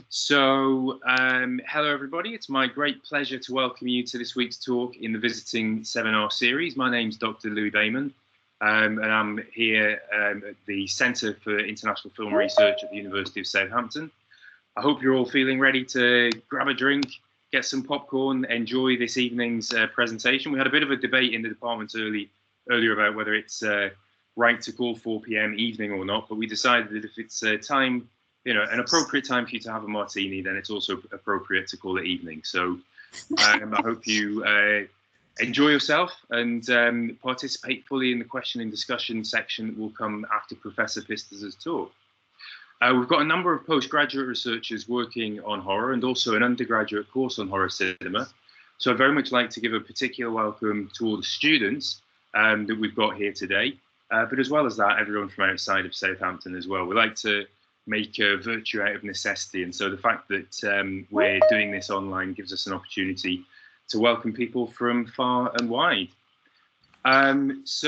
Hello everybody. It's my great pleasure to welcome you to this week's talk in the Visiting Seminar Series. My name's Dr. Louis Dielman, and I'm here at the Centre for International Film Research at the University of Southampton. I hope you're all feeling ready to grab a drink, get some popcorn, enjoy this evening's presentation. We had a bit of a debate in the department earlier about whether it's right to call 4 p.m. evening or not, but we decided that if it's time, an appropriate time for you to have a martini, then it's also appropriate to call it evening. So I hope you enjoy yourself and participate fully in the question and discussion section that will come after Professor Pisters' talk. We've got a number of postgraduate researchers working on horror and also an undergraduate course on horror cinema. So I'd very much like to give a particular welcome to all the students that we've got here today, but as well as that, everyone from outside of Southampton as well. We like to make a virtue out of necessity, and so the fact that we're doing this online gives us an opportunity to welcome people from far and wide. It's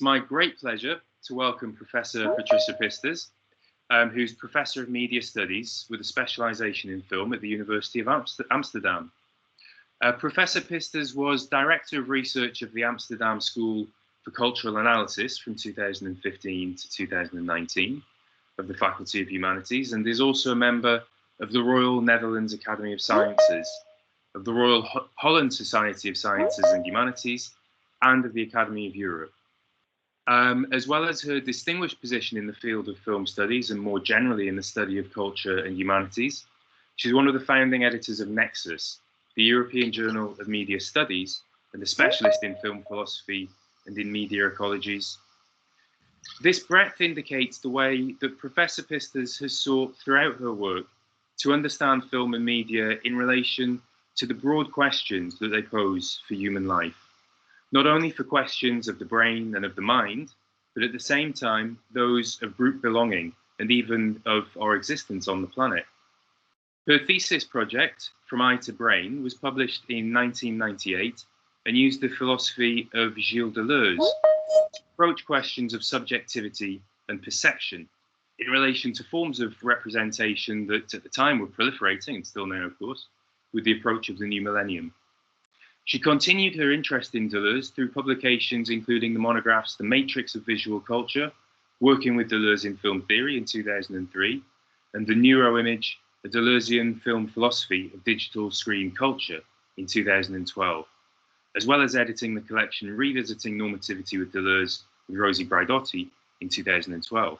my great pleasure to welcome Professor Patricia Pisters, who's Professor of Media Studies with a specialisation in film at the University of Amsterdam. Professor Pisters was Director of Research of the Amsterdam School for Cultural Analysis from 2015 to 2019. Of the Faculty of Humanities, and is also a member of the Royal Netherlands Academy of Sciences, of the Royal Holland Society of Sciences and Humanities, and of the Academy of Europe. As well as her distinguished position in the field of film studies and more generally in the study of culture and humanities, she's one of the founding editors of Nexus, the European Journal of Media Studies, and a specialist in film philosophy and in media ecologies. This breadth indicates the way that Professor Pisters has sought throughout her work to understand film and media in relation to the broad questions that they pose for human life, not only for questions of the brain and of the mind, but at the same time, those of group belonging and even of our existence on the planet. Her thesis project, From Eye to Brain, was published in 1998 and used the philosophy of Gilles Deleuze to approach questions of subjectivity and perception in relation to forms of representation that at the time were proliferating, and still now, of course, with the approach of the new millennium. She continued her interest in Deleuze through publications including the monographs The Matrix of Visual Culture, working with Deleuze in film theory in 2003, and The Neuroimage, a Deleuzian film philosophy of digital screen culture in 2012. As well as editing the collection Revisiting Normativity with Deleuze with Rosie Braidotti in 2012.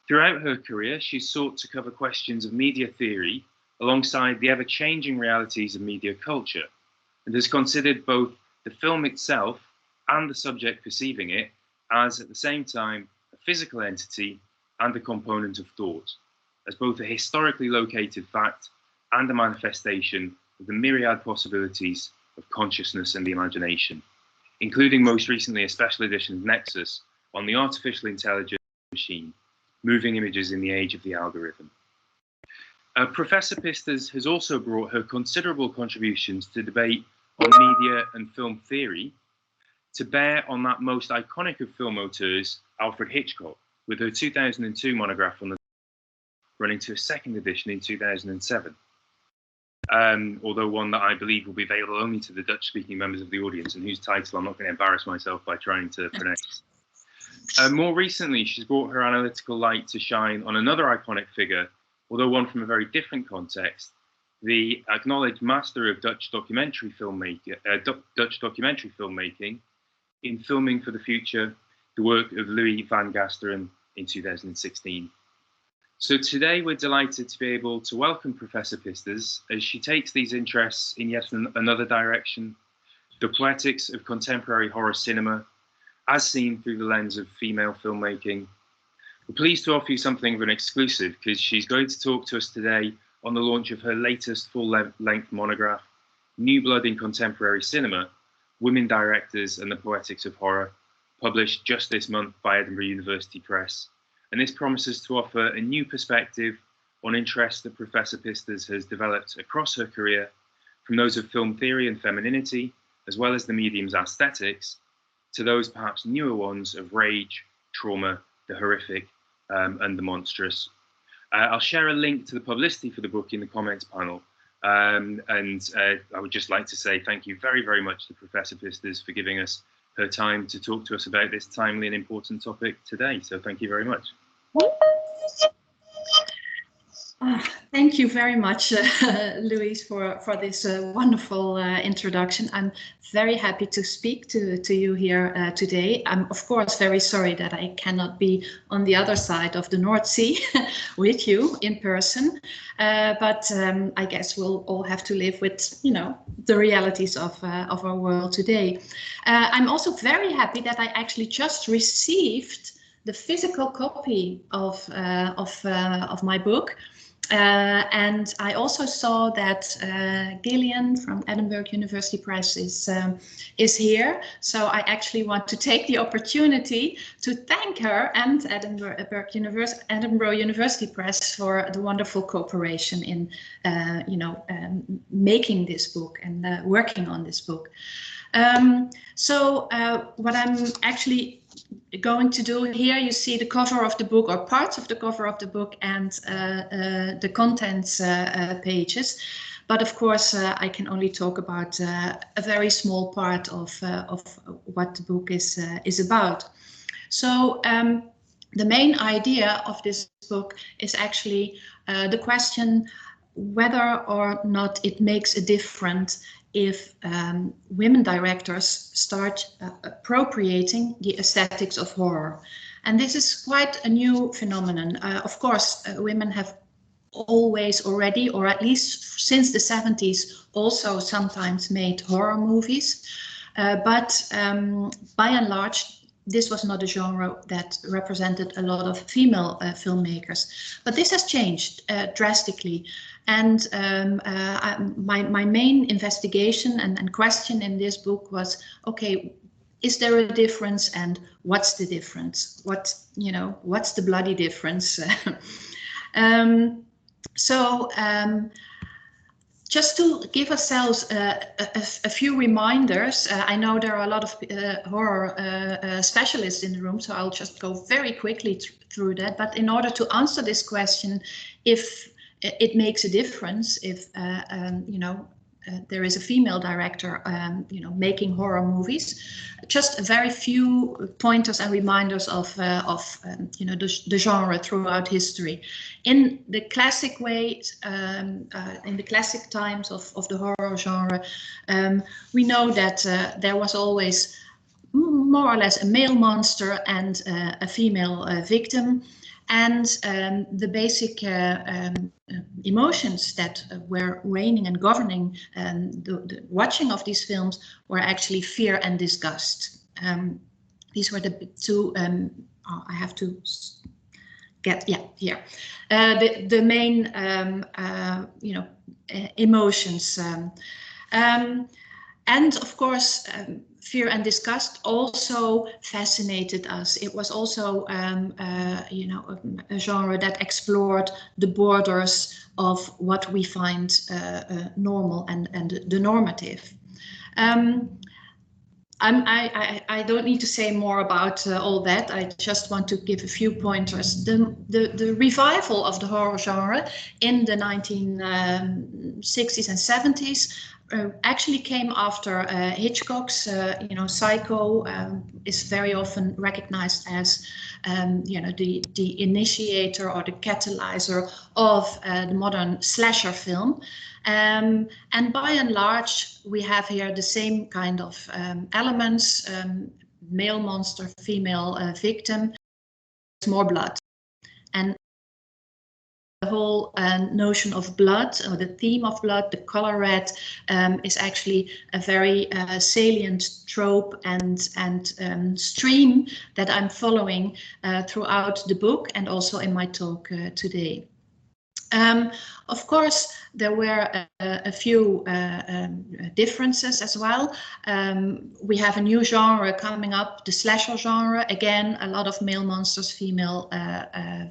Throughout her career, she sought to cover questions of media theory alongside the ever-changing realities of media culture, and has considered both the film itself and the subject perceiving it as, at the same time, a physical entity and a component of thought, as both a historically located fact and a manifestation of the myriad possibilities of consciousness and the imagination, including most recently a special edition of Nexus on the artificial intelligence machine, moving images in the age of the algorithm. Professor Pisters has also brought her considerable contributions to debate on media and film theory to bear on that most iconic of film auteurs, Alfred Hitchcock, with her 2002 monograph on the running to a second edition in 2007. Although one that I believe will be available only to the Dutch-speaking members of the audience, and whose title I'm not going to embarrass myself by trying to pronounce. More recently, she's brought her analytical light to shine on another iconic figure, although one from a very different context, the acknowledged master of Dutch documentary filmmaking in Filming for the Future, the work of Louis van Gasteren in 2016. So today we're delighted to be able to welcome Professor Pisters as she takes these interests in yet another direction, the poetics of contemporary horror cinema, as seen through the lens of female filmmaking. We're pleased to offer you something of an exclusive because she's going to talk to us today on the launch of her latest full-length monograph, New Blood in Contemporary Cinema, Women Directors and the Poetics of Horror, published just this month by Edinburgh University Press. And this promises to offer a new perspective on interests that Professor Pisters has developed across her career, from those of film theory and femininity, as well as the medium's aesthetics, to those perhaps newer ones of rage, trauma, the horrific, and the monstrous. I'll share a link to the publicity for the book in the comments panel. And I would just like to say thank you very, very much to Professor Pisters for giving us her time to talk to us about this timely and important topic today. So thank you very much. Thank you very much, Louise, for this wonderful introduction. I'm very happy to speak to you here today. I'm, of course, very sorry that I cannot be on the other side of the North Sea with you in person, but I guess we'll all have to live with, you know, the realities of our world today. I'm also very happy that I actually just received the physical copy of my book. And I also saw that Gillian from Edinburgh University Press is here. So I actually want to take the opportunity to thank her and Edinburgh University Press for the wonderful cooperation in, making this book and working on this book. What I'm actually going to do here, you see the cover of the book, or parts of the cover of the book, and the contents pages. But of course, I can only talk about a very small part of what the book is about. So the main idea of this book is actually the question whether or not it makes a difference if women directors start appropriating the aesthetics of horror. And this is quite a new phenomenon. Of course, women have always already, or at least since the 70s, also sometimes made horror movies. But by and large, this was not a genre that represented a lot of female filmmakers. But this has changed drastically. And my main investigation and question in this book was, okay, is there a difference, and what's the difference? What's the bloody difference? Just to give ourselves a few reminders, I know there are a lot of horror specialists in the room, so I'll just go very quickly through that. But in order to answer this question, if it makes a difference if there is a female director making horror movies, just a very few pointers and reminders of the genre throughout history. In the classic ways, in the classic times of the horror genre, we know that there was always more or less a male monster and a female victim. And the basic emotions that were reigning and governing the watching of these films were actually fear and disgust. These were the two, I have to get, here. The main, emotions. And of course, fear and disgust also fascinated us. It was also, a genre that explored the borders of what we find normal and the normative. I don't need to say more about all that. I just want to give a few pointers. The revival of the horror genre in the 1960s and 70s actually came after Hitchcock's, Psycho is very often recognized as, the initiator or the catalyzer of the modern slasher film. And by and large, we have here the same kind of elements, male monster, female victim, more blood. And the whole notion of blood, or the theme of blood, the color red, is actually a very salient trope and stream that I'm following throughout the book and also in my talk today. Of course, there were a few differences as well. We have a new genre coming up, the slasher genre. Again, a lot of male monsters, female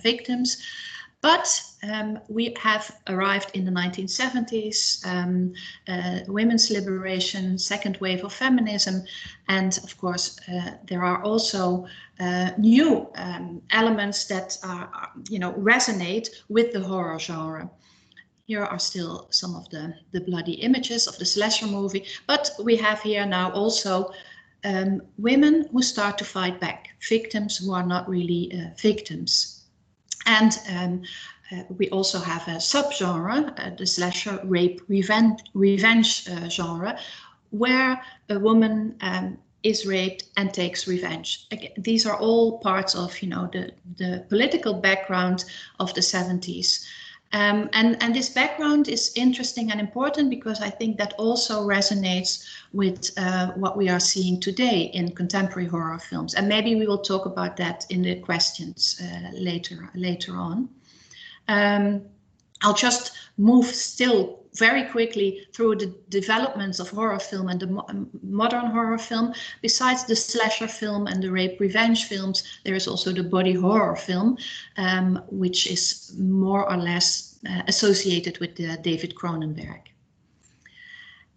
victims. But we have arrived in the 1970s, women's liberation, second wave of feminism, and of course there are also new elements that are, resonate with the horror genre. Here are still some of the bloody images of the slasher movie, but we have here now also women who start to fight back, victims who are not really victims. And we also have a subgenre, the slasher rape revenge genre, where a woman is raped and takes revenge. Again, these are all parts of, the political background of the 70s. And this background is interesting and important because I think that also resonates with what we are seeing today in contemporary horror films. And maybe we will talk about that in the questions later on. I'll just move still very quickly through the developments of horror film and the modern horror film. Besides the slasher film and the rape revenge films, there is also the body horror film, which is more or less associated with David Cronenberg.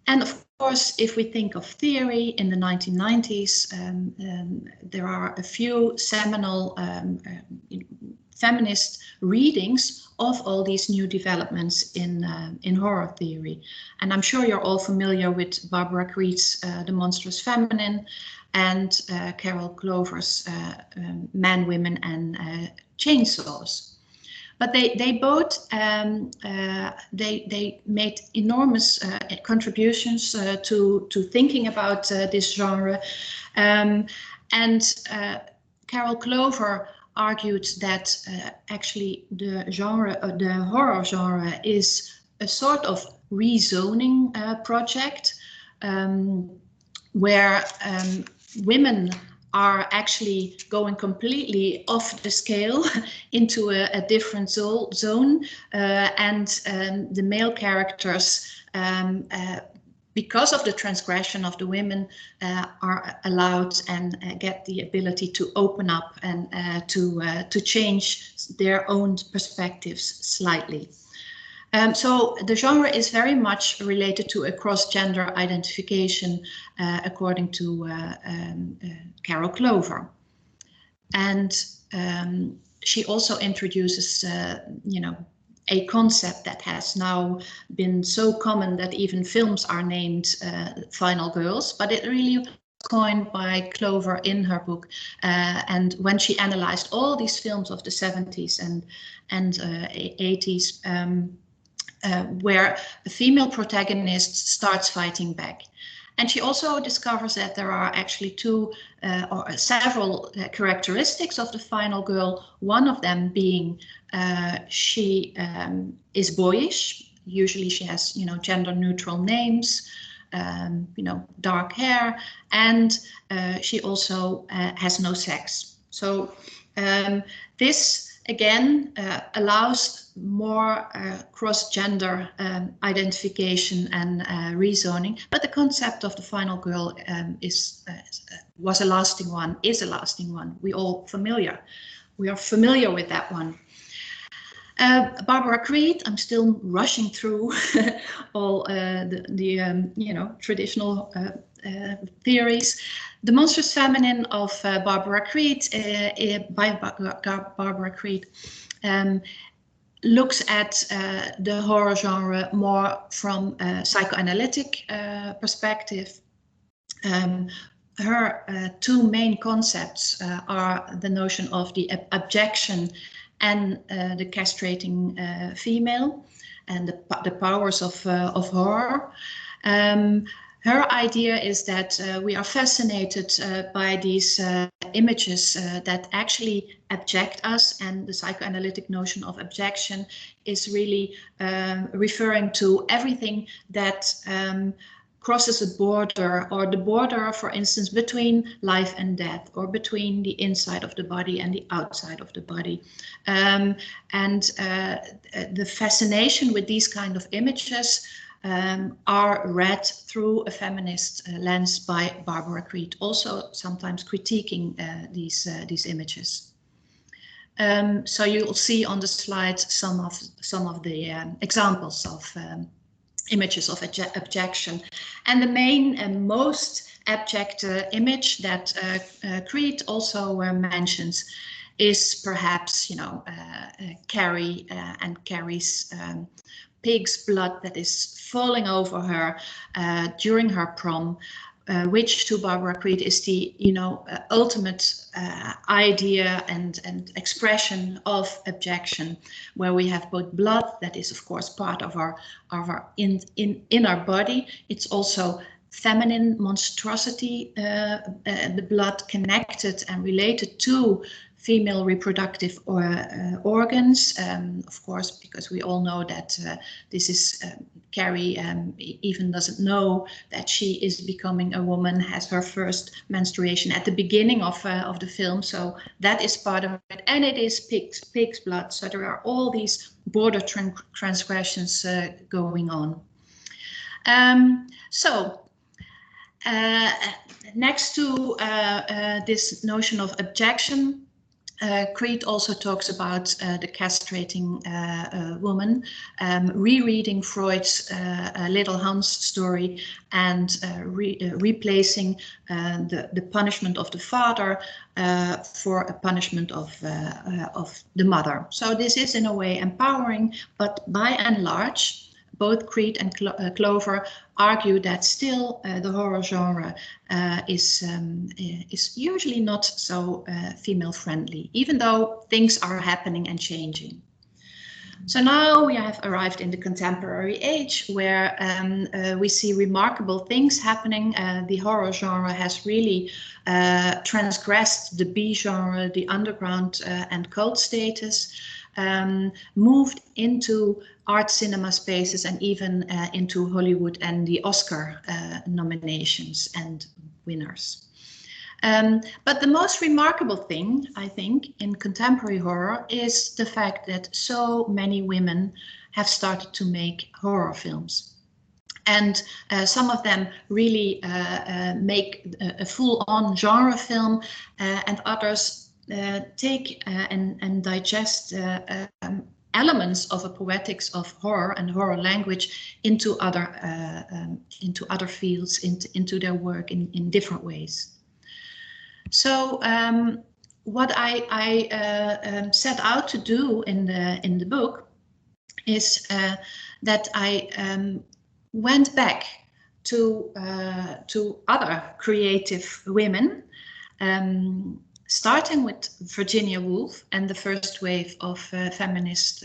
And of course, if we think of theory in the 1990s, there are a few seminal feminist readings of all these new developments in horror theory. And I'm sure you're all familiar with Barbara Creed's The Monstrous Feminine and Carol Clover's Man, Women and Chainsaws. But they both they made enormous contributions to thinking about this genre. And Carol Clover argued that actually the horror genre is a sort of rezoning project where women are actually going completely off the scale into a different zone, and the male characters, because of the transgression of the women, are allowed and get the ability to open up and to change their own perspectives slightly. So the genre is very much related to a cross-gender identification, according to Carol Clover. And she also introduces, a concept that has now been so common that even films are named Final Girls, but it really was coined by Clover in her book. And when she analyzed all these films of the 70s and 80s, where a female protagonist starts fighting back. And she also discovers that there are actually two or several characteristics of the final girl. One of them being she is boyish. Usually she has, gender neutral names, dark hair, and she also has no sex. So this again allows more cross-gender identification and rezoning, but the concept of the final girl was a lasting one, is a lasting one. We are familiar with that one. Barbara Creed, I'm still rushing through all the traditional theories. The Monstrous Feminine of Barbara Creed, by Barbara Creed, looks at the horror genre more from a psychoanalytic perspective. Her two main concepts are the notion of the abjection and the castrating female, and the powers of horror. Her idea is that we are fascinated by these images that actually abject us, and the psychoanalytic notion of abjection is really referring to everything that crosses a border, or the border, for instance, between life and death, or between the inside of the body and the outside of the body. And the fascination with these kind of images are read through a feminist lens by Barbara Creed, also sometimes critiquing these images. So you'll see on the slide some of the examples of images of abjection. And the main and most abject image that Creed also mentions is perhaps, Carrie and Carrie's pig's blood that is falling over her during her prom, which to Barbara Creed is the ultimate idea and expression of abjection, where we have both blood that is of course part of our in our body. It's also feminine monstrosity, the blood connected and related to female reproductive organs, of course, because we all know that this is Carrie even doesn't know that she is becoming a woman, has her first menstruation at the beginning of the film, so that is part of it, and it is pig's blood, so there are all these border transgressions going on. Next to this notion of abjection, Creed also talks about the castrating woman, rereading Freud's Little Hans story and replacing the punishment of the father for a punishment of the mother. So this is in a way empowering, but by and large, both Creed and Clover argue that still the horror genre is usually not so female friendly, even though things are happening and changing. So now we have arrived in the contemporary age, where we see remarkable things happening. The horror genre has really transgressed the B genre, the underground and cult status, moved into art cinema spaces and even into Hollywood and the Oscar nominations and winners. But the most remarkable thing, I think, in contemporary horror is the fact that so many women have started to make horror films. And some of them really make a full-on genre film, and others take and digest elements of a poetics of horror and horror language into other fields, into their work in different ways. So what I set out to do in the book is that I went back to other creative women, starting with Virginia Woolf and the first wave of feminist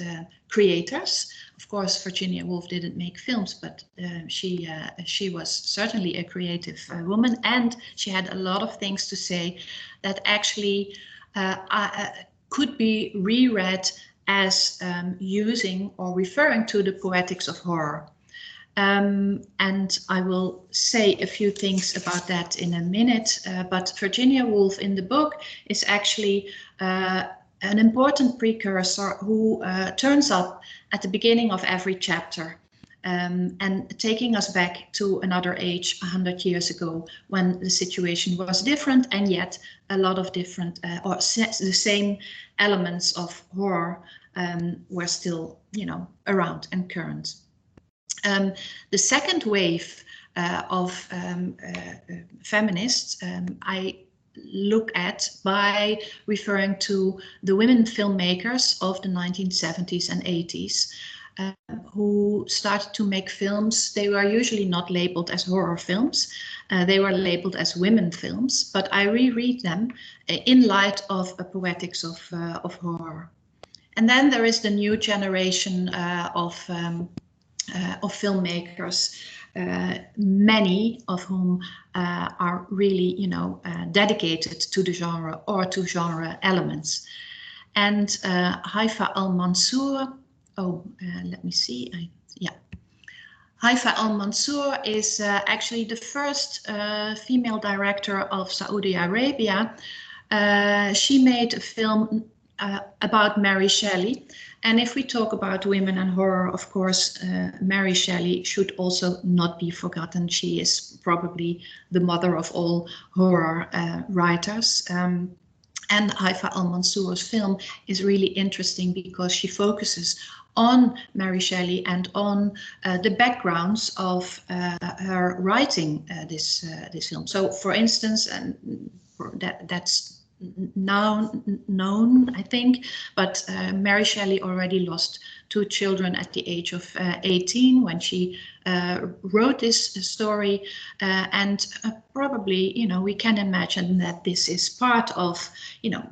creators. Of course, Virginia Woolf didn't make films, but she was certainly a creative woman, and she had a lot of things to say that actually could be reread as using or referring to the poetics of horror. And I will say a few things about that in a minute, but Virginia Woolf in the book is actually an important precursor who turns up at the beginning of every chapter, and taking us back to another age 100 years ago when the situation was different, and yet a lot of different or the same elements of horror were still, around and current. The second wave of feminists I look at by referring to the women filmmakers of the 1970s and 80s who started to make films. They were usually not labeled as horror films. They were labeled as women films, but I reread them in light of a poetics of horror. And then there is the new generation of filmmakers, many of whom are really, dedicated to the genre or to genre elements. And Haifa Al Mansour, let me see, Haifa Al Mansour is actually the first female director of Saudi Arabia. She made a film about Mary Shelley. And if we talk about women and horror, of course, Mary Shelley should also not be forgotten. She is probably the mother of all horror writers. And Haifa Al Mansour's film is really interesting because she focuses on Mary Shelley and on the backgrounds of her writing this film. So, for instance, and that's now known, I think, but Mary Shelley already lost 2 children at the age of 18 when she wrote this story, and probably, you know, we can imagine that this is part of, you know,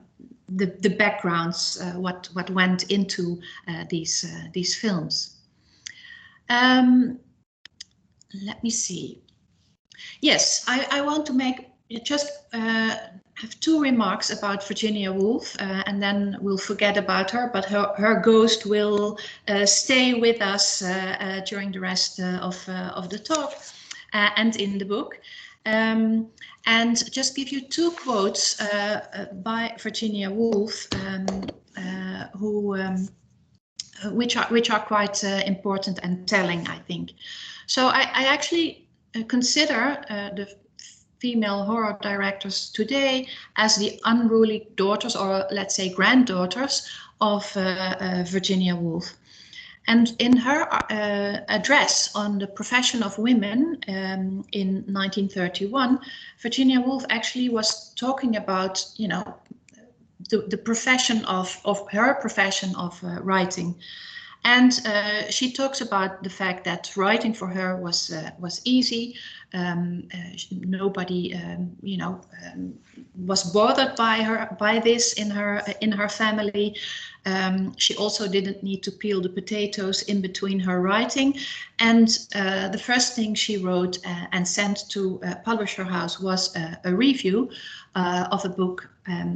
the backgrounds, what went into these films. Let me see. Yes, I want to make just have 2 remarks about Virginia Woolf, and then we'll forget about her, but her ghost will stay with us during the rest of the talk and in the book. And just give you 2 quotes by Virginia Woolf, which are quite important and telling, I think. So I actually consider the female horror directors today as the unruly daughters, or let's say granddaughters, of Virginia Woolf. And in her address on the profession of women in 1931, Virginia Woolf actually was talking about, you know, the profession of her profession of writing. And she talks about the fact that writing for her was easy. Nobody, you know, was bothered by this in her family. She also didn't need to peel the potatoes in between her writing. And the first thing she wrote and sent to a publisher house was a review of a book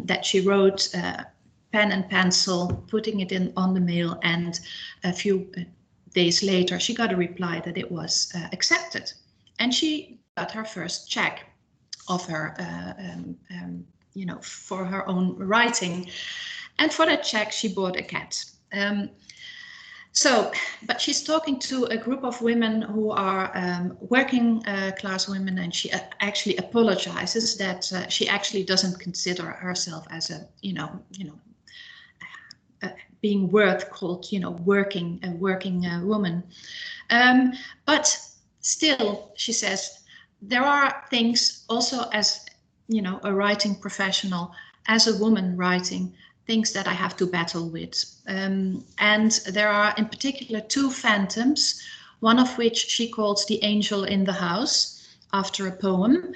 that she wrote, pen and pencil, putting it in on the mail, and a few days later she got a reply that it was accepted, and she got her first check of her, you know, for her own writing, and for that check she bought a cat. So, but she's talking to a group of women who are working class women, and she actually apologizes that she actually doesn't consider herself as a, being called, working woman. But still, she says, there are things also as, a writing professional, as a woman writing, things that I have to battle with. And there are in particular 2 phantoms, one of which she calls the angel in the house, after a poem,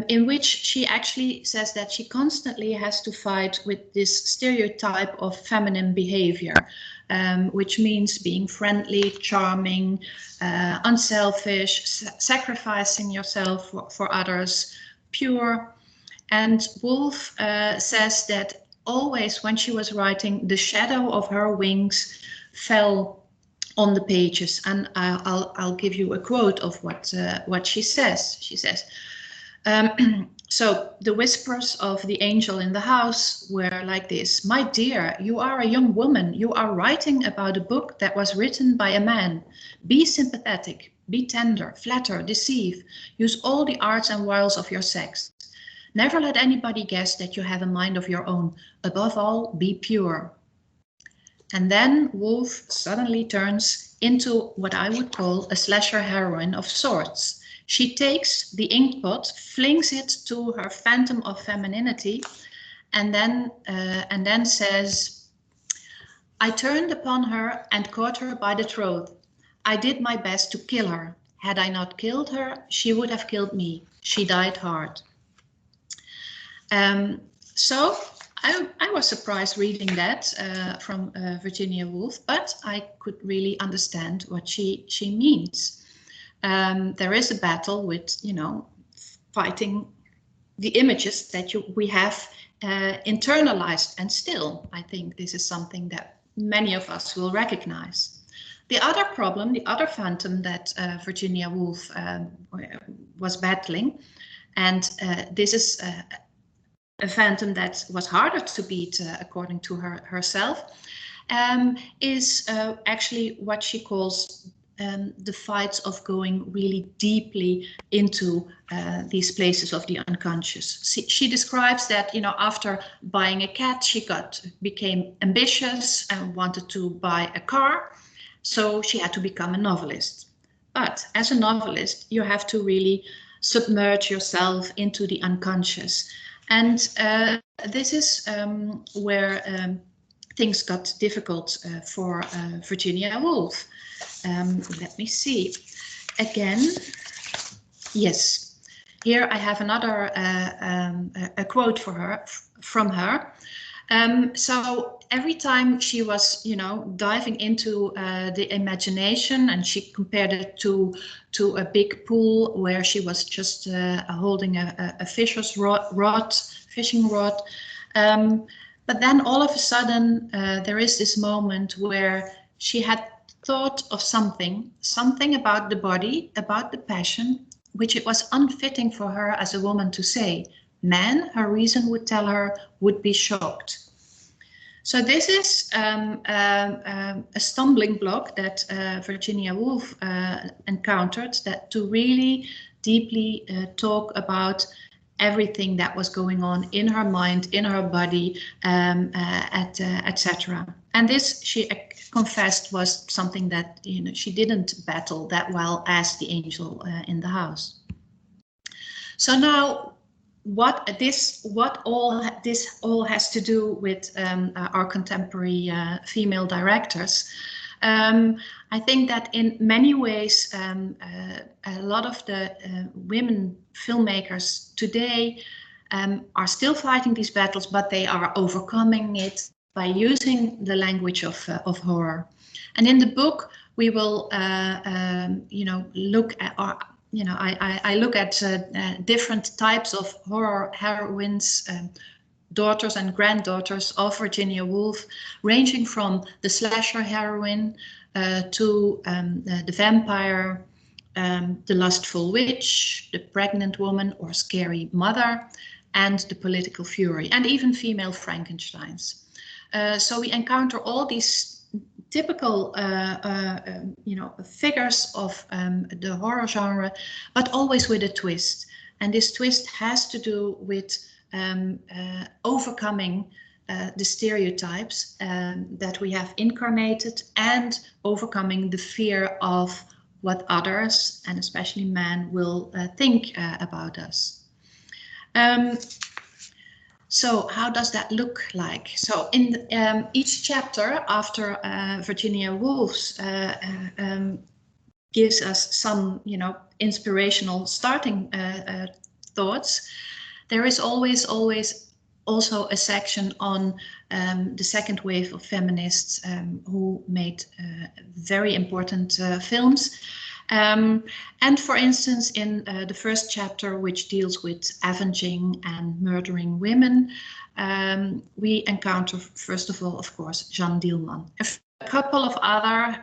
in which she actually says that she constantly has to fight with this stereotype of feminine behavior, which means being friendly, charming, unselfish, sacrificing yourself for others, pure. And Woolf says that always when she was writing, the shadow of her wings fell on the pages. And I'll give you a quote of what she says. She says, so the whispers of the angel in the house were like this: "My dear, you are a young woman. You are writing about a book that was written by a man. Be sympathetic, be tender, flatter, deceive. Use all the arts and wiles of your sex. Never let anybody guess that you have a mind of your own. Above all, be pure." And then Woolf suddenly turns into what I would call a slasher heroine of sorts. She takes the inkpot, flings it to her phantom of femininity, and then says, "I turned upon her and caught her by the throat. I did my best to kill her. Had I not killed her, she would have killed me. She died hard." So I was surprised reading that from Virginia Woolf, but I could really understand what she means. There is a battle with, fighting the images that we have internalized, and still, I think this is something that many of us will recognize. The other problem, the other phantom that Virginia Woolf was battling, and this is a phantom that was harder to beat, according to herself, is actually what she calls the fights of going really deeply into these places of the unconscious. She describes that, you know, after buying a cat, she became ambitious and wanted to buy a car, so she had to become a novelist. But as a novelist, you have to really submerge yourself into the unconscious. And this is where things got difficult for Virginia Woolf. Let me see. Again, yes. Here I have another a quote from her. So every time she was, you know, diving into the imagination, and she compared it to a big pool where she was just holding a fishing rod. But then all of a sudden there is this moment where she had thought of something about the body, about the passion, which it was unfitting for her as a woman to say. Men, her reason would tell her, would be shocked. So this is a stumbling block that Virginia Woolf encountered, that to really deeply talk about everything that was going on in her mind, in her body, etc. And this, she confessed, was something that, you know, she didn't battle that well as the angel in the house. So now, what all this has to do with our contemporary female directors. I think that in many ways, a lot of the women filmmakers today are still fighting these battles, but they are overcoming it by using the language of horror. And in the book, we will, you know, look at our. You know, I look at different types of horror heroines, daughters and granddaughters of Virginia Woolf, ranging from the slasher heroine to the vampire, the lustful witch, the pregnant woman or scary mother, and the political fury, and even female Frankensteins. So we encounter all these typical, you know, figures of the horror genre, but always with a twist. And this twist has to do with overcoming the stereotypes that we have incarnated, and overcoming the fear of what others, and especially men, will think about us. So how does that look like? So in each chapter after Virginia Woolf's gives us some, you know, inspirational starting thoughts, there is always also a section on the second wave of feminists who made very important films. And for instance, in the first chapter, which deals with avenging and murdering women, we encounter, first of all, of course, Jeanne Dielman. A couple of other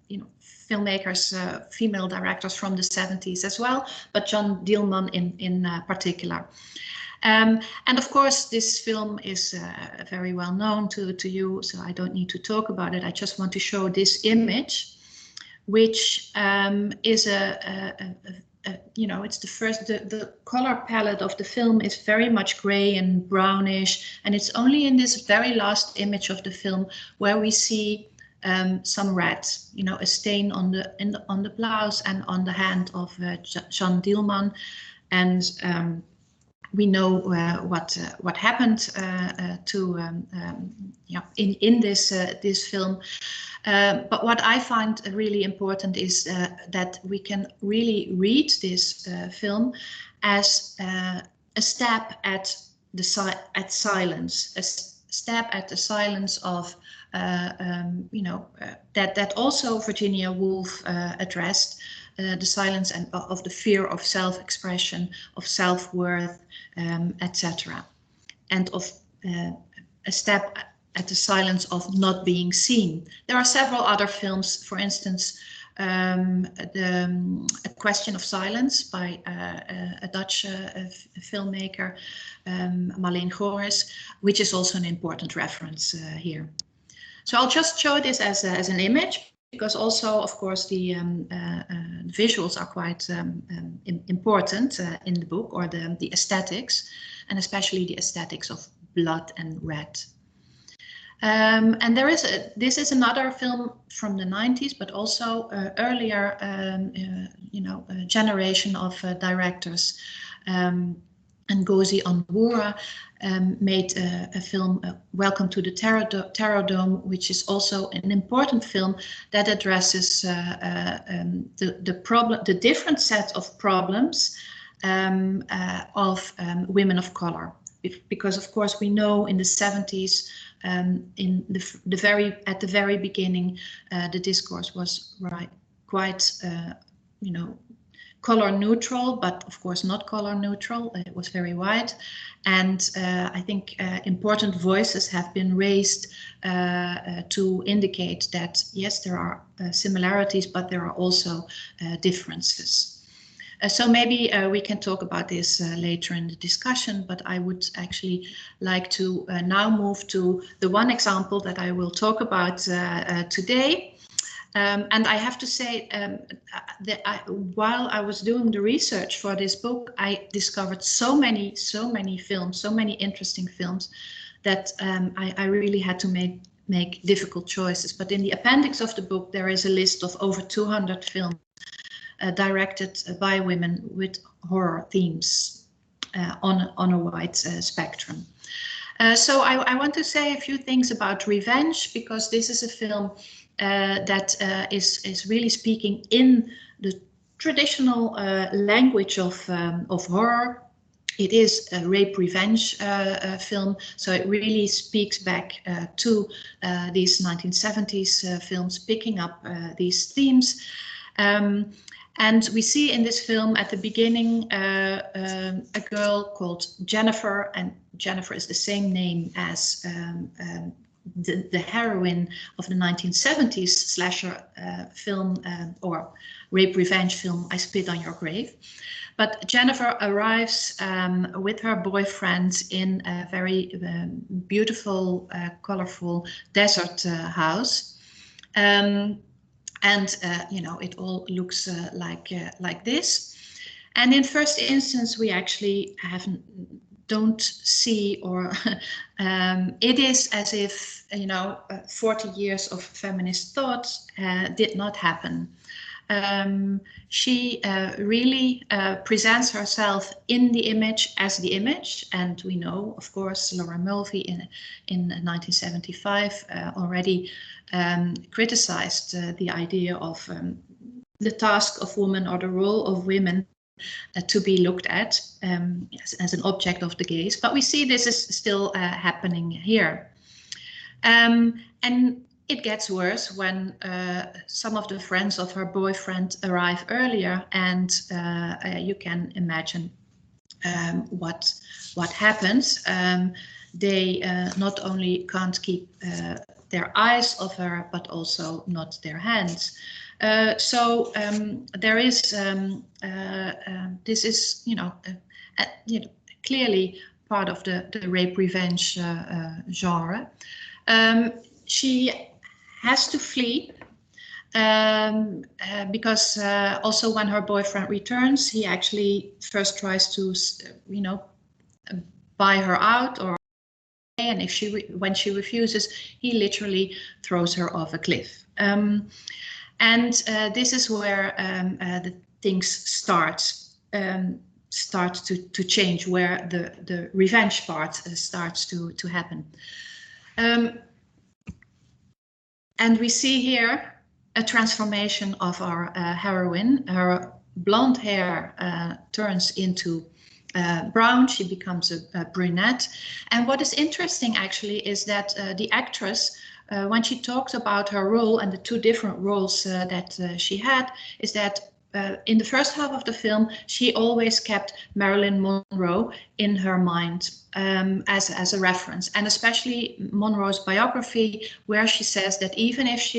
you know, filmmakers, female directors from the 70s as well, but Jeanne Dielman in particular. And of course, this film is very well known to you, so I don't need to talk about it. I just want to show this image, which is you know, it's the first, the color palette of the film is very much gray and brownish, and it's only in this very last image of the film where we see some red, you know, a stain on the blouse and on the hand of Jeanne Dielman, and we know what happened to yeah, in this film. But what I find really important is that we can really read this film as a step at silence, a step at the silence of you know, that also Virginia Woolf addressed, the silence and of the fear of self-expression, of self-worth, etc., and of a step at the silence of not being seen. There are several other films, for instance, A Question of Silence by a Dutch filmmaker, Marleen Goris, which is also an important reference here. So I'll just show this as an image, because also, of course, the visuals are quite important in the book, or the aesthetics, and especially the aesthetics of blood and red. And this is another film from the 90s, but also earlier, generation of directors. Ngozi Onwurah made a film, Welcome to the Terror Dome, which is also an important film that addresses the different set of problems of women of color. Because of course we know in the 70s, in at the very beginning, the discourse was quite color neutral, but of course not color neutral. It was very wide, and I think important voices have been raised to indicate that yes, there are similarities, but there are also differences. So maybe we can talk about this later in the discussion, but I would actually like to now move to the one example that I will talk about today. And I have to say that while I was doing the research for this book, I discovered so many films, so many interesting films, that I really had to make difficult choices. But in the appendix of the book, there is a list of over 200 films directed by women with horror themes on a wide spectrum. So I want to say a few things about Revenge, because this is a film that is really speaking in the traditional language of horror. It is a rape revenge film, so it really speaks back to these 1970s films, picking up these themes. And we see in this film at the beginning a girl called Jennifer, and Jennifer is the same name as the heroine of the 1970s slasher film or rape revenge film, I Spit on Your Grave. But Jennifer arrives with her boyfriend in a very beautiful, colorful desert house. And it all looks like this. And in first instance, we actually don't see, or it is as if 40 years of feminist thought did not happen. She really presents herself in the image as the image, and we know, of course, Laura Mulvey in 1975 already criticized the idea of the task of woman, or the role of women to be looked at as an object of the gaze. But we see this is still happening here. And it gets worse when some of the friends of her boyfriend arrive earlier, and you can imagine what happens. They not only can't keep their eyes off her, but also not their hands. So there is this is clearly part of the rape revenge genre. She has to flee because also when her boyfriend returns, he actually first tries to buy her out, and when she refuses, he literally throws her off a cliff. And this is where the things start to change, where the revenge part starts to happen. And we see here a transformation of our heroine. Her blonde hair turns into brown. She becomes a brunette. And what is interesting actually is that the actress, when she talks about her role and the two different roles that she had, is that in the first half of the film, she always kept Marilyn Monroe in her mind as a reference, and especially Monroe's biography, where she says that even if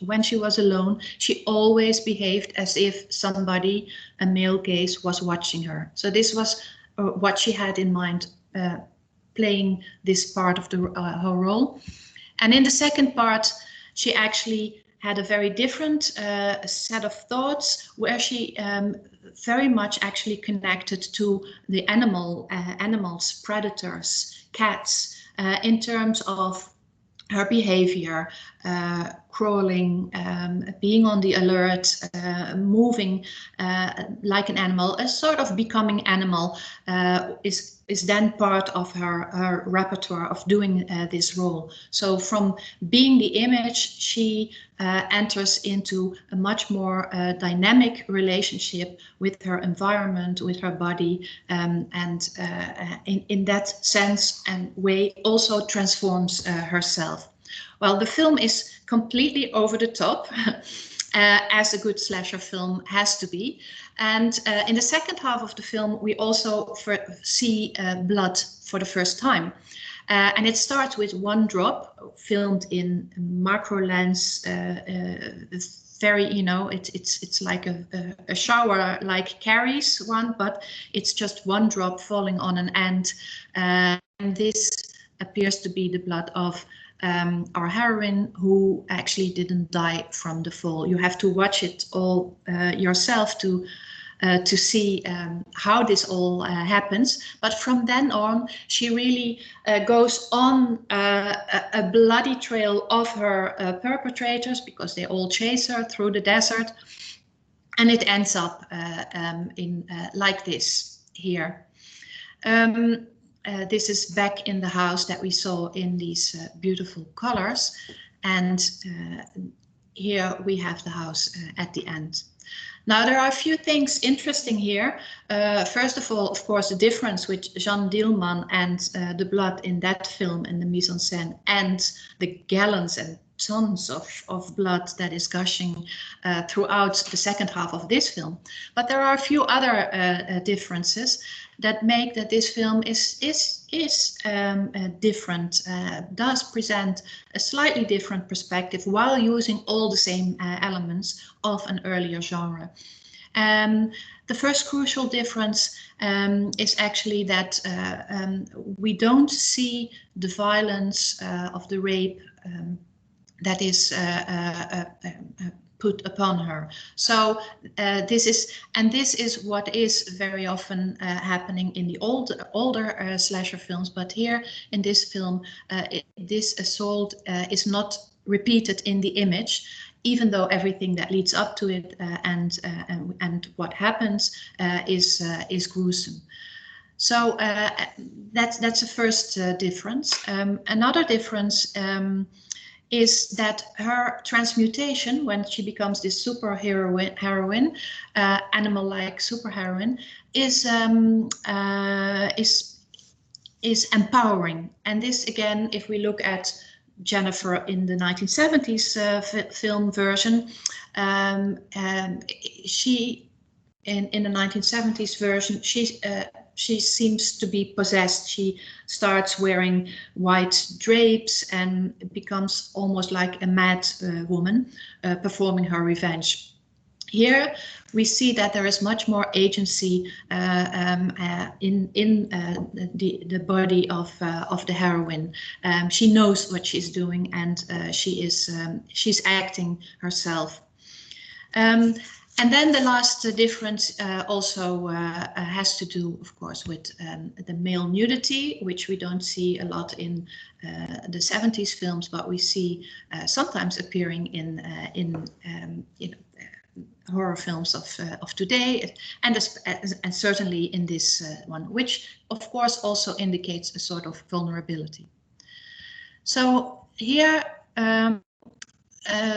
when she was alone, she always behaved as if somebody, a male gaze, was watching her. So this was what she had in mind, playing this part of her role. And in the second part, she actually had a very different set of thoughts, where she very much actually connected to the animals, predators, cats, in terms of her behavior, crawling, being on the alert, moving like an animal, a sort of becoming animal, is then part of her repertoire of doing this role. So from being the image, she enters into a much more dynamic relationship with her environment, with her body, and in that sense and way also transforms herself. Well, the film is completely over the top, as a good slasher film has to be. And in the second half of the film, we also see blood for the first time. And it starts with one drop filmed in macro lens, very, you know, it's like a shower, like Carrie's one, but it's just one drop falling on an ant. And this appears to be the blood of our heroine, who actually didn't die from the fall. You have to watch it all yourself to see how this all happens. But from then on, she really goes on a bloody trail of her perpetrators, because they all chase her through the desert. And it ends up in like this here. This is back in the house that we saw in these beautiful colors. And here we have the house at the end. Now, there are a few things interesting here. First of all, of course, the difference with Jeanne Dielman and the blood in that film and the mise en scène, and the gallons and tons of blood that is gushing throughout the second half of this film. But there are a few other differences that make that this film is different, does present a slightly different perspective while using all the same elements of an earlier genre. The first crucial difference is actually that we don't see the violence of the rape that is put upon her. So this is what is very often happening in the older slasher films, but here in this film, this assault is not repeated in the image, even though everything that leads up to it and what happens is gruesome. So that's the first difference. Another difference is that her transmutation, when she becomes this heroine, animal-like superheroine, is empowering. And this, again, if we look at Jennifer in the 1970s film version, she in the 1970s version, she seems to be possessed. She starts wearing white drapes and becomes almost like a mad woman performing her revenge. Here we see that there is much more agency in the body of the heroine. She knows what she's doing, and she's acting herself. And then the last difference also has to do, of course, with the male nudity, which we don't see a lot in the 70s films, but we see sometimes appearing in horror films of today, and certainly in this one, which of course also indicates a sort of vulnerability. So here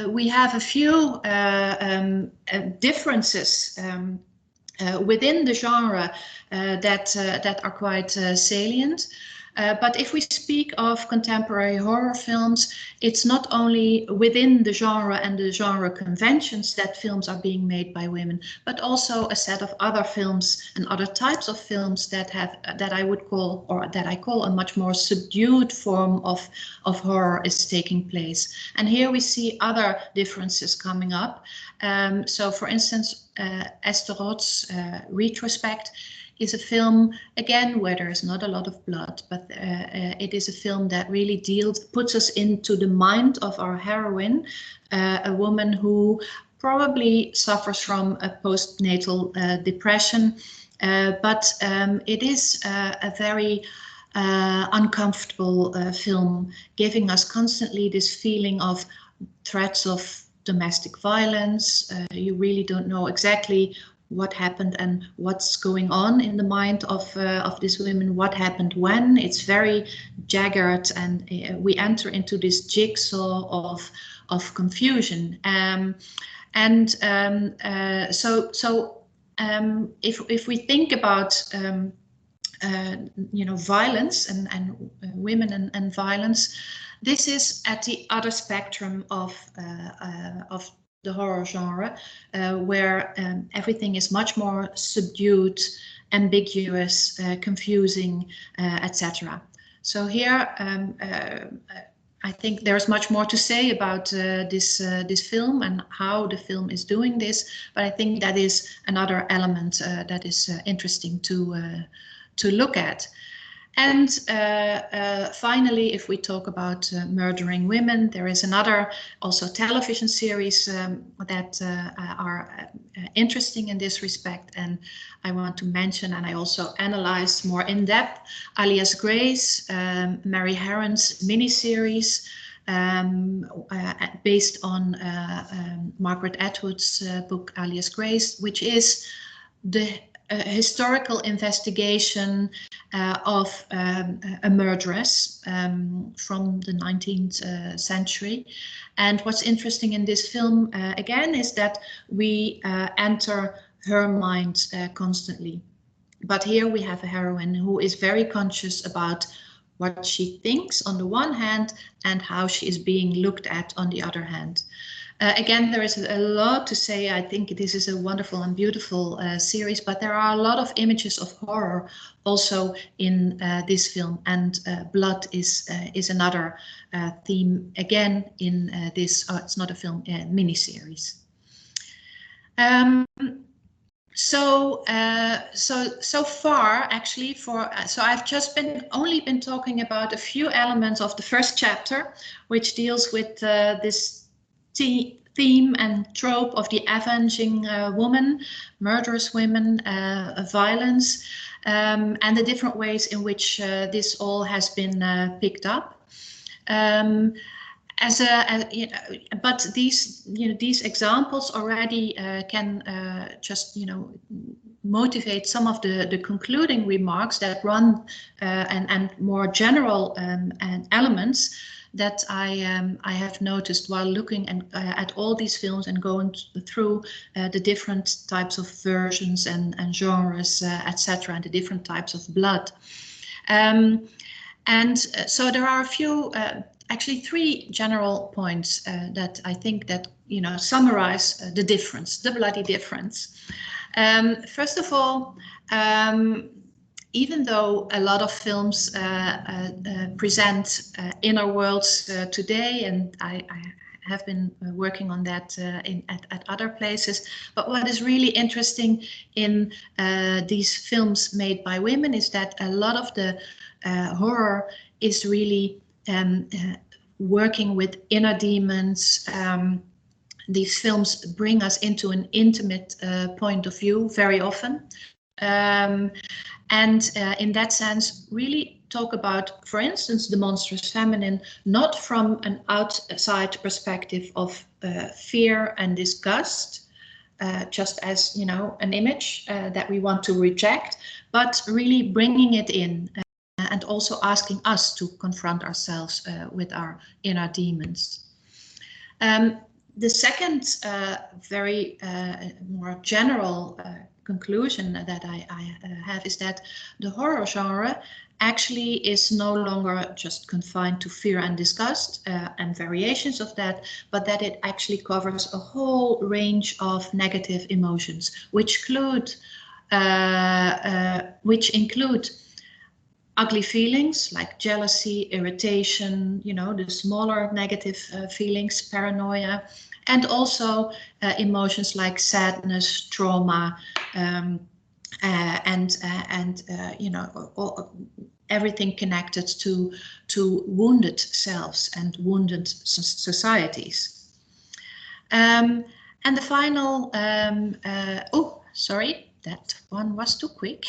we have a few differences within the genre that are quite salient. But if we speak of contemporary horror films, it's not only within the genre and the genre conventions that films are being made by women, but also a set of other films and other types of films that I would call, or that I call, a much more subdued form of horror is taking place. And here we see other differences coming up. So for instance, Esther Roth's retrospect, is a film, again, where there is not a lot of blood, but it is a film that really puts us into the mind of our heroine, a woman who probably suffers from a postnatal depression, but it is a very uncomfortable film, giving us constantly this feeling of threats of domestic violence. You really don't know exactly what happened and what's going on in the mind of these women, what happened when. It's very jagged, and we enter into this jigsaw of confusion. If we think about violence and women and violence, this is at the other spectrum of the horror genre, where everything is much more subdued, ambiguous, confusing, etc. So here, I think there's much more to say about this film and how the film is doing this, but I think that is another element that is interesting to look at. And finally, if we talk about murdering women, there is another also television series that are interesting in this respect, and I want to mention, and I also analyzed more in depth, Alias Grace, Mary Herron's miniseries, based on Margaret Atwood's book Alias Grace, which is the historical investigation of a murderess from the 19th century. And what's interesting in this film, again, is that we enter her mind constantly. But here we have a heroine who is very conscious about what she thinks on the one hand and how she is being looked at on the other hand. Again, there is a lot to say. I think this is a wonderful and beautiful series, but there are a lot of images of horror also in this film, and blood is another theme again in this. It's not a film, miniseries. So far, actually, so I've just only been talking about a few elements of the first chapter, which deals with this theme and trope of the avenging woman, murderous women, violence, and the different ways in which this all has been picked up. But these examples already can just motivate some of the concluding remarks that run and more general elements that I have noticed while looking at all these films and going through the different types of versions and genres, etc., and the different types of blood. So there are a few, actually 3 general points that I think that summarize the difference, the bloody difference. First of all, even though a lot of films present inner worlds today, and I have been working on that at other places, but what is really interesting in these films made by women is that a lot of the horror is really working with inner demons. These films bring us into an intimate point of view very often. And in that sense, really talk about, for instance, the monstrous feminine, not from an outside perspective of fear and disgust, just as, an image that we want to reject, but really bringing it in and also asking us to confront ourselves with our inner demons. The second very more general conclusion that I have is that the horror genre actually is no longer just confined to fear and disgust and variations of that, but that it actually covers a whole range of negative emotions, which include ugly feelings like jealousy, irritation, the smaller negative feelings, paranoia, and also emotions like sadness, trauma, and you know, everything connected to wounded selves and wounded societies. And the final, oh, sorry, that one was too quick.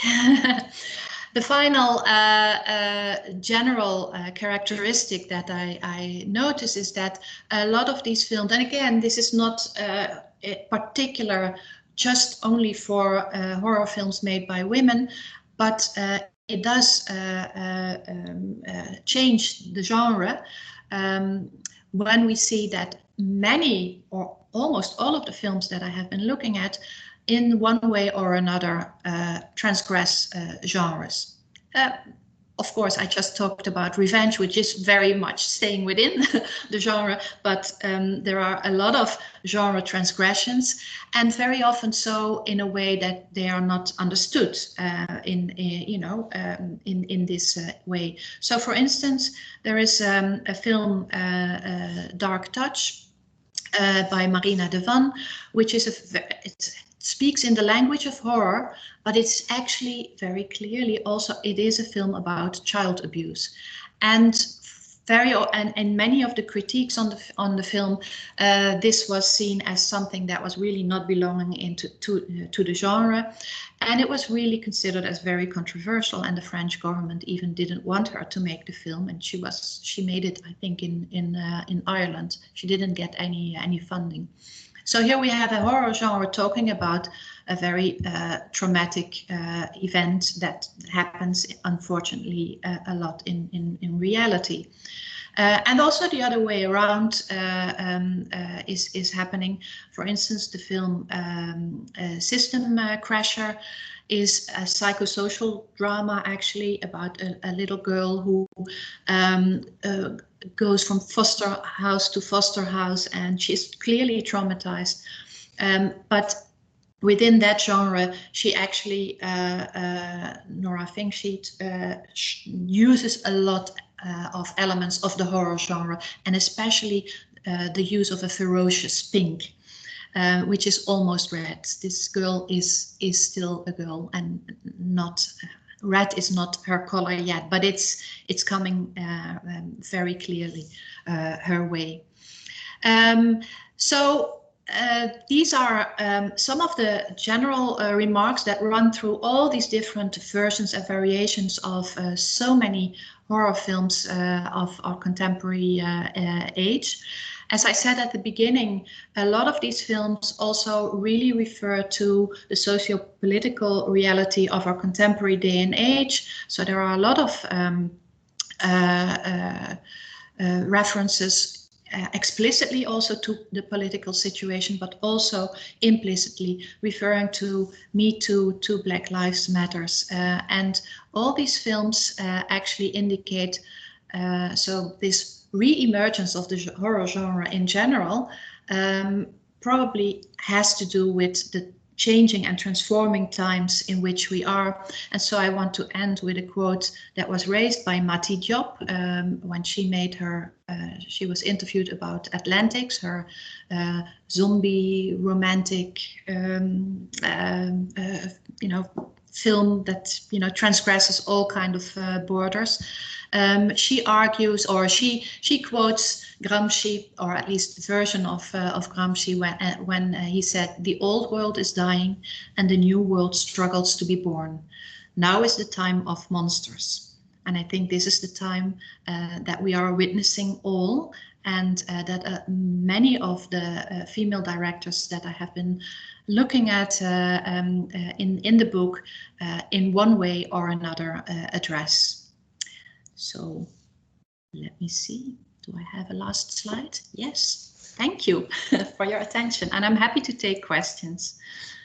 The final general characteristic that I notice is that a lot of these films, and again, this is not particular just only for horror films made by women, but it does change the genre when we see that many or almost all of the films that I have been looking at in one way or another transgress genres. Of course, I just talked about revenge, which is very much staying within the genre, but there are a lot of genre transgressions, and very often so in a way that they are not understood in this way. So, for instance, there is a film, Dark Touch, by Marina de Van, which is it speaks in the language of horror, but it's actually very clearly also, it is a film about child abuse. And in many of the critiques on the film, this was seen as something that was really not belonging to the genre, and it was really considered as very controversial. And the French government even didn't want her to make the film, and she made it, I think, in Ireland. She didn't get any funding. So here we have a horror genre talking about a very traumatic event that happens, unfortunately, a lot in reality. And also the other way around is happening. For instance, the film System Crasher is a psychosocial drama, actually, about a little girl who goes from foster house to foster house, and she's clearly traumatized. But within that genre, she actually, Nora Finksheet, uses a lot of elements of the horror genre, and especially the use of a ferocious pink, which is almost red. This girl is still a girl, and not red is not her color yet, but it's coming very clearly her way. So these are some of the general remarks that run through all these different versions and variations of so many horror films of our contemporary age. As I said at the beginning, a lot of these films also really refer to the socio-political reality of our contemporary day and age. So there are a lot of references explicitly also to the political situation, but also implicitly referring to Me Too, to Black Lives Matters. And all these films actually indicate so this re-emergence of the horror genre in general probably has to do with the changing and transforming times in which we are. And so I want to end with a quote that was raised by Mati Diop when she made her, she was interviewed about Atlantics, her zombie romantic, film that, transgresses all kind of borders. She argues, or she quotes Gramsci, or at least the version of Gramsci, when he said, "The old world is dying and the new world struggles to be born. Now is the time of monsters." And I think this is the time that we are witnessing all, and that many of the female directors that I have been looking at in the book in one way or another address. So let me see, do I have a last slide? Yes, thank you for your attention, and I'm happy to take questions.